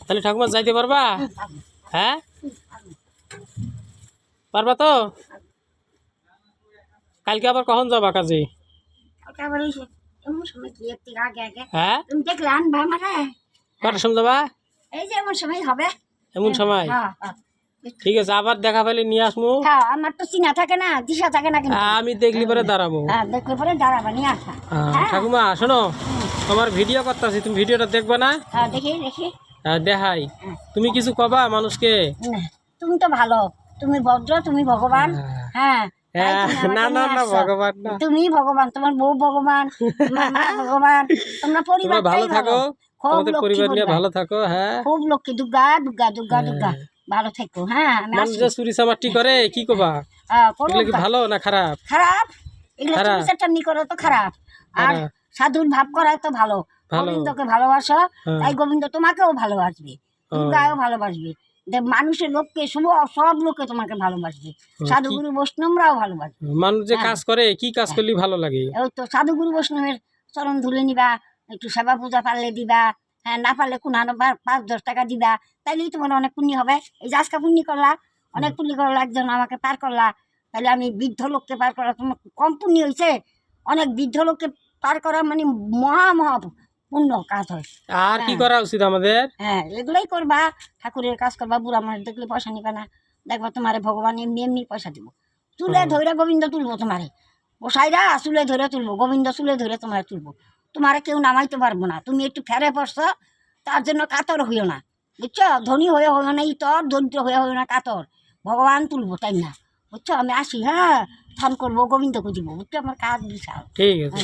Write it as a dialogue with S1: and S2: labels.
S1: তাহলে ঠাকুমা যাইতে পারবা? হ্যাঁ পারবা তো? কালকে আবার কখন যাবা কাজে? হ্যাঁ কটার সময় যাবা? এমন সময়? ঠিক আছে, আবার দেখা পাইলে নিয়ে আসমু।
S2: আমার তো চিনা থাকে না, দিশা থাকে না, কিন্তু
S1: আমি দেখলি পরে দাঁড়াবো।
S2: দেখলে পরে দাঁড়াবা, নিয়ে আসা।
S1: ঠাকুমা শোনো, তোমার ভিডিও করতেছি, তুমি ভিডিওটা দেখবা না?
S2: দেখি দেখি।
S1: দেখাই, তুমি কিছু কবা মানুষকে?
S2: তুমি তো ভালো, তুমি ভদ্র, তুমি ভগবান। হ্যাঁ
S1: না না না, ভগবান না,
S2: তুমি ভগবান, তোমার বউ ভগবান, মা ভগবান, তোমরা পরিবার
S1: ভালো থাকো, তোমাদের পরিবার নিয়ে ভালো থাকো। হ্যাঁ
S2: খুব লক্ষ্মী, দুর্গা দুর্গা দুর্গা দুর্গা, ভালো থেকো। হ্যাঁ
S1: মানুষ যে চুরি চামারটি করে কি কবা, এগুলো কি ভালো না খারাপ?
S2: খারাপ, এগুলো চুরি চামারি করে তো খারাপ, আর সাধুর ভাব করায় তো ভালো। গোবিন্দকে ভালোবাসো, তাই গোবিন্দ তোমাকেও ভালোবাসবে, দুর্গাও ভালোবাসবে, মানুষের লোককে সব লোকে তোমাকে ভালোবাসবে, সাধুগুরু বৈষ্ণবরাও ভালোবাসবে।
S1: মানুষ যে কাজ করে, কি কাজ করলে ভালো লাগে?
S2: ওই তো সাধুগুরু বৈষ্ণবের চরণ ধুলে নিবা, একটু সেবা পূজা পারলে দিবা, হ্যাঁ না পারলে কোনানো 5-10 টাকা দিবা, তাইলেই তোমার অনেক পুণ্য হবে। এই যে আজকে পুণ্য করলা, অনেক পুণ্য করলা, একজন আমাকে পার করলা, তাহলে আমি বৃদ্ধ লোককে পার করা তোমার কম পুণ্য হয়েছে? অনেক বৃদ্ধ লোককে পার করা মানে মহা মহা পুণ্য কাজ হয়।
S1: আর কি করা উচিত আমাদের?
S2: হ্যাঁ এগুলোই করবা, ঠাকুরের কাজ করবা, বুড়া মানুষ দেখলে পয়সা নিবা না, দেখবা তোমারে ভগবান এমনি এমনি পয়সা দিব। চুলে ধরে গোবিন্দ তুলবো তোমারে, বসাইরা চুলে ধরে তুলবো, গোবিন্দ চুলে ধরে তোমার তুলবো, তোমারে কেউ নামাইতে পারবো না। তুমি একটু ফেরে পড়ছো, তার জন্য কাতর হইও না, বুঝছো? ধনী হয়ে হইও না ইতর, দরিদ্র হয়ে হইও না কাতর, ভগবান তুলবো, তাই না? বুঝছো? আমি আসি, হ্যাঁ, থান করবো, গোবিন্দকে দিব, বুঝছো? আমার কাজ বিশাল।
S1: ঠিক আছে।